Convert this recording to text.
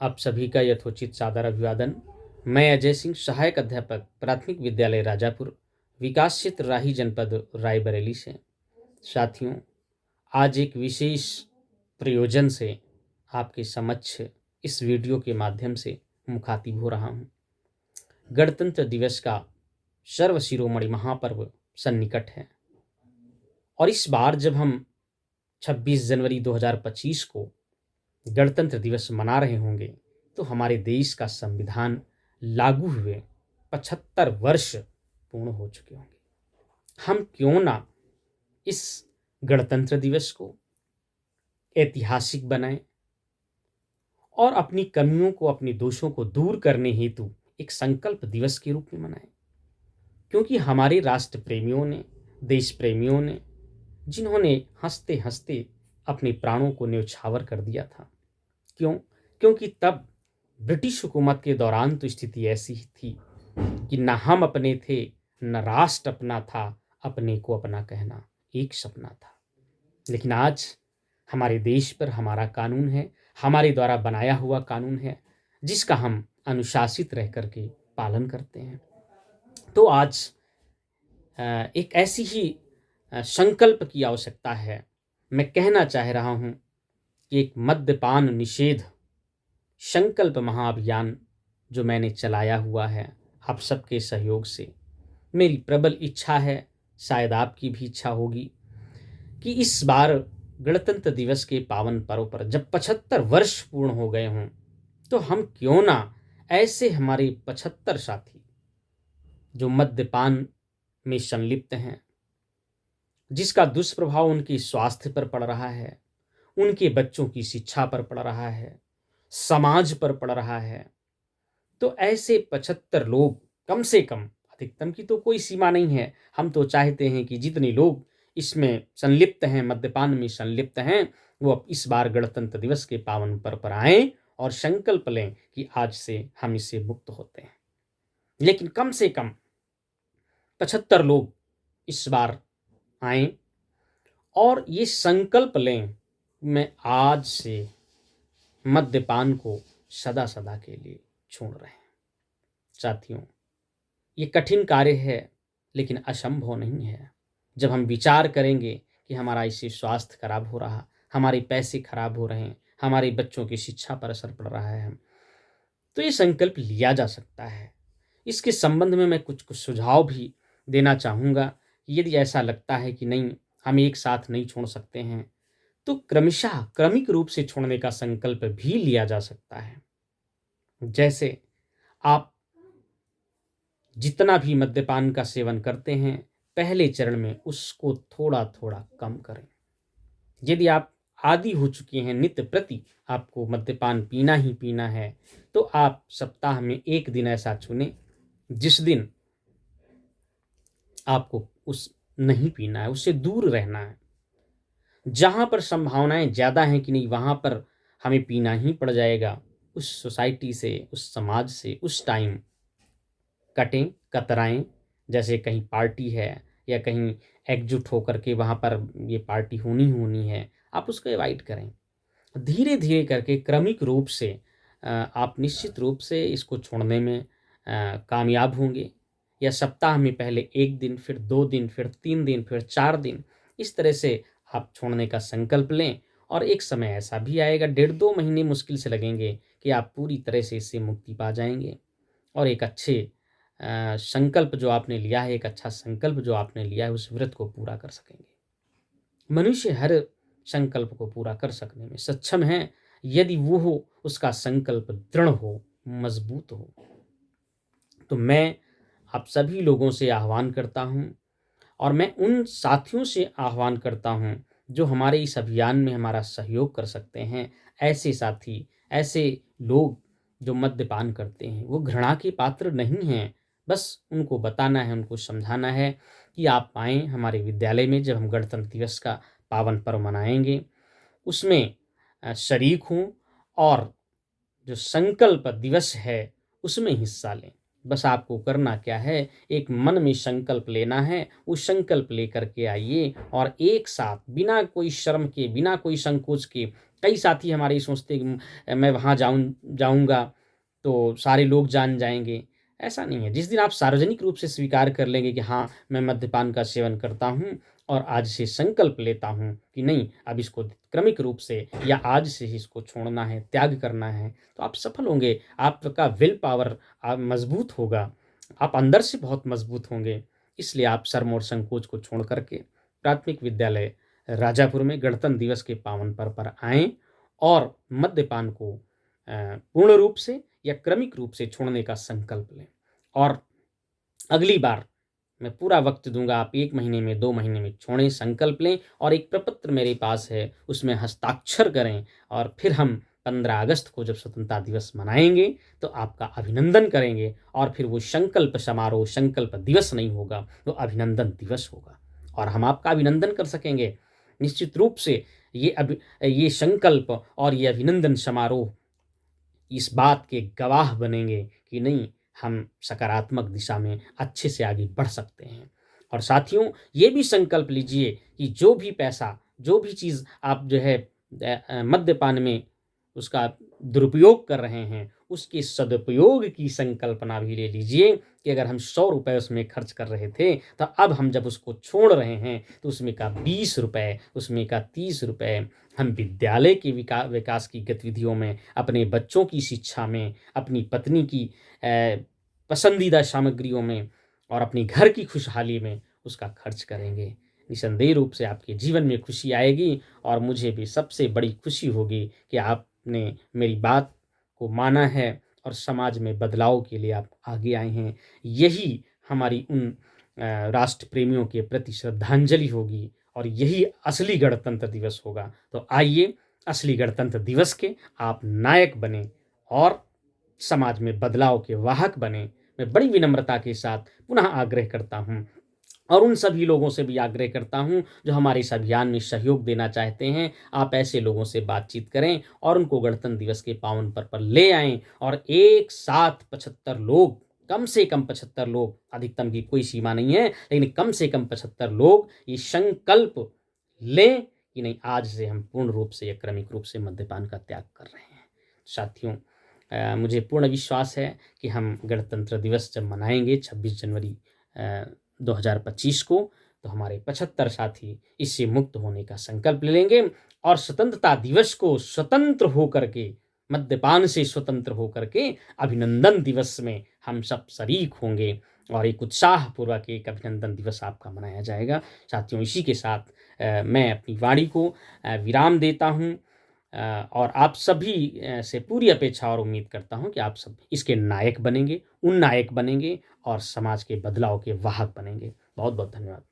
आप सभी का यथोचित सादर अभिवादन। मैं अजय सिंह, सहायक अध्यापक, प्राथमिक विद्यालय राजापुर, विकास क्षेत्र राही, जनपद रायबरेली से। साथियों, आज एक विशेष प्रयोजन से आपके समक्ष इस वीडियो के माध्यम से मुखातिब हो रहा हूँ। गणतंत्र दिवस का सर्व शिरोमणि महापर्व सन्निकट है और इस बार जब हम 26 जनवरी 2025 को गणतंत्र दिवस मना रहे होंगे तो हमारे देश का संविधान लागू हुए 75 वर्ष पूर्ण हो चुके होंगे। हम क्यों ना इस गणतंत्र दिवस को ऐतिहासिक बनाएं और अपनी कमियों को, अपने दोषों को दूर करने हेतु एक संकल्प दिवस के रूप में मनाएं। क्योंकि हमारे राष्ट्र प्रेमियों ने, देश प्रेमियों ने, जिन्होंने हंसते हंसते अपने प्राणों को न्यौछावर कर दिया था। क्यों? क्योंकि तब ब्रिटिश हुकूमत के दौरान तो स्थिति ऐसी ही थी कि न हम अपने थे, न राष्ट्र अपना था, अपने को अपना कहना एक सपना था। लेकिन आज हमारे देश पर हमारा कानून है, हमारे द्वारा बनाया हुआ कानून है, जिसका हम अनुशासित रह करके पालन करते हैं। तो आज एक ऐसी ही संकल्प की आवश्यकता है। मैं कहना चाह रहा हूँ कि एक मद्यपान निषेध संकल्प महाअभियान जो मैंने चलाया हुआ है आप सबके सहयोग से, मेरी प्रबल इच्छा है, शायद आपकी भी इच्छा होगी कि इस बार गणतंत्र दिवस के पावन पर्व पर जब 75 वर्ष पूर्ण हो गए हों तो हम क्यों ना ऐसे हमारे 75 साथी जो मद्यपान में संलिप्त हैं, जिसका दुष्प्रभाव उनके स्वास्थ्य पर पड़ रहा है, उनके बच्चों की शिक्षा पर पड़ रहा है, समाज पर पड़ रहा है, तो ऐसे 75 लोग कम से कम, अधिकतम की तो कोई सीमा नहीं है, हम तो चाहते हैं कि जितने लोग इसमें संलिप्त हैं, मद्यपान में संलिप्त हैं, वो अब इस बार गणतंत्र दिवस के पावन पर्व पर आएं और संकल्प लें कि आज से हम इससे मुक्त होते हैं। लेकिन कम से कम 75 लोग इस बार आएं और ये संकल्प लें, मैं आज से मद्यपान को सदा सदा के लिए छोड़ रहे हैं। साथियों, ये कठिन कार्य है लेकिन असंभव नहीं है। जब हम विचार करेंगे कि हमारा इससे स्वास्थ्य खराब हो रहा, हमारे पैसे खराब हो रहे हैं, हमारे बच्चों की शिक्षा पर असर पड़ रहा है, तो ये संकल्प लिया जा सकता है। इसके संबंध में मैं कुछ सुझाव भी देना चाहूँगा। यदि ऐसा लगता है कि नहीं, हम एक साथ नहीं छोड़ सकते हैं, तो क्रमशः क्रमिक रूप से छोड़ने का संकल्प भी लिया जा सकता है। जैसे आप जितना भी मद्यपान का सेवन करते हैं, पहले चरण में उसको थोड़ा थोड़ा कम करें। यदि आप आदी हो चुके हैं, नित्य प्रति आपको मद्यपान पीना ही पीना है, तो आप सप्ताह में एक दिन ऐसा चुनें जिस दिन आपको उस नहीं पीना है, उससे दूर रहना है। जहाँ पर संभावनाएं ज़्यादा हैं कि नहीं वहाँ पर हमें पीना ही पड़ जाएगा, उस सोसाइटी से, उस समाज से उस टाइम कटें, कतराएं। जैसे कहीं पार्टी है या कहीं एकजुट होकर के वहाँ पर ये पार्टी होनी है, आप उसको अवॉइड करें। धीरे धीरे करके क्रमिक रूप से आप निश्चित रूप से इसको छोड़ने में कामयाब होंगे। या सप्ताह में पहले एक दिन, फिर 2 दिन, फिर 3 दिन, फिर 4 दिन, इस तरह से आप छोड़ने का संकल्प लें। और एक समय ऐसा भी आएगा, 1.5-2 महीने मुश्किल से लगेंगे कि आप पूरी तरह से इससे मुक्ति पा जाएंगे और एक अच्छे संकल्प जो आपने लिया है, एक अच्छा संकल्प जो आपने लिया है, उस व्रत को पूरा कर सकेंगे। मनुष्य हर संकल्प को पूरा कर सकने में सक्षम है यदि वो हो, उसका संकल्प दृढ़ हो, मजबूत हो। तो मैं आप सभी लोगों से आह्वान करता हूं और मैं उन साथियों से आह्वान करता हूं जो हमारे इस अभियान में हमारा सहयोग कर सकते हैं। ऐसे साथी, ऐसे लोग जो मद्यपान करते हैं, वो घृणा के पात्र नहीं हैं। बस उनको बताना है, उनको समझाना है कि आप आएँ हमारे विद्यालय में, जब हम गणतंत्र दिवस का पावन पर्व मनाएंगे उसमें शरीक हों और जो संकल्प दिवस है उसमें हिस्सा लें। बस आपको करना क्या है, एक मन में संकल्प लेना है, उस संकल्प लेकर के आइए और एक साथ बिना कोई शर्म के, बिना कोई संकोच के। कई साथी हमारे ये सोचते हैं कि मैं वहाँ जाऊँगा तो सारे लोग जान जाएँगे। ऐसा नहीं है। जिस दिन आप सार्वजनिक रूप से स्वीकार कर लेंगे कि हाँ, मैं मद्यपान का सेवन करता हूँ और आज से संकल्प लेता हूँ कि नहीं, अब इसको क्रमिक रूप से या आज से ही इसको छोड़ना है, त्याग करना है, तो आप सफल होंगे। आपका विल पावर मजबूत होगा, आप अंदर से बहुत मजबूत होंगे। इसलिए आप शर्म और संकोच को छोड़ करके प्राथमिक विद्यालय राजापुर में गणतंत्र दिवस के पावन पर्व पर आएँ और मद्यपान को पूर्ण रूप से या क्रमिक रूप से छोड़ने का संकल्प लें। और अगली बार मैं पूरा वक्त दूंगा, आप 1 महीने में, 2 महीने में छोड़ें, संकल्प लें और एक प्रपत्र मेरे पास है, उसमें हस्ताक्षर करें और फिर हम 15 अगस्त को जब स्वतंत्रता दिवस मनाएंगे तो आपका अभिनंदन करेंगे। और फिर वो संकल्प समारोह संकल्प दिवस नहीं होगा, वो अभिनंदन दिवस होगा और हम आपका अभिनंदन कर सकेंगे। निश्चित रूप से ये संकल्प और ये अभिनंदन समारोह इस बात के गवाह बनेंगे कि नहीं, हम सकारात्मक दिशा में अच्छे से आगे बढ़ सकते हैं। और साथियों, ये भी संकल्प लीजिए कि जो भी पैसा, जो भी चीज़ आप जो है मद्यपान में उसका दुरुपयोग कर रहे हैं, उसके सदुपयोग की संकल्पना भी ले लीजिए कि अगर हम 100 रुपए उसमें खर्च कर रहे थे, तो अब हम जब उसको छोड़ रहे हैं तो उसमें का 20 रुपए, उसमें का 30 रुपए हम विद्यालय के विकास की गतिविधियों में, अपने बच्चों की शिक्षा में, अपनी पत्नी की पसंदीदा सामग्रियों में और अपनी घर की खुशहाली में उसका खर्च करेंगे। निसंदेह रूप से आपके जीवन में खुशी आएगी और मुझे भी सबसे बड़ी खुशी होगी कि आपने मेरी बात को माना है और समाज में बदलाव के लिए आप आगे आए हैं। यही हमारी उन राष्ट्र प्रेमियों के प्रति श्रद्धांजलि होगी और यही असली गणतंत्र दिवस होगा। तो आइए, असली गणतंत्र दिवस के आप नायक बने और समाज में बदलाव के वाहक बने। मैं बड़ी विनम्रता के साथ पुनः आग्रह करता हूँ और उन सभी लोगों से भी आग्रह करता हूँ जो हमारे इस अभियान में सहयोग देना चाहते हैं। आप ऐसे लोगों से बातचीत करें और उनको गणतंत्र दिवस के पावन पर्व पर ले आएं और एक साथ 75 लोग, कम से कम 75 लोग, अधिकतम की कोई सीमा नहीं है, लेकिन कम से कम 75 लोग ये संकल्प लें कि नहीं, आज से हम पूर्ण रूप से या क्रमिक रूप से मद्यपान का त्याग कर रहे हैं। साथियों, मुझे पूर्ण विश्वास है कि हम गणतंत्र दिवस जब मनाएंगे 26 जनवरी 2025 को, तो हमारे 75 साथी इससे मुक्त होने का संकल्प ले लेंगे और स्वतंत्रता दिवस को स्वतंत्र होकर के, मद्यपान से स्वतंत्र होकर के अभिनंदन दिवस में हम सब शरीक होंगे और एक उत्साहपूर्वक एक अभिनंदन दिवस आपका मनाया जाएगा। साथियों, इसी के साथ मैं अपनी वाणी को विराम देता हूँ और आप सभी से पूरी अपेक्षा और उम्मीद करता हूं कि आप सब इसके नायक बनेंगे, उन नायक बनेंगे और समाज के बदलाव के वाहक बनेंगे। बहुत बहुत धन्यवाद।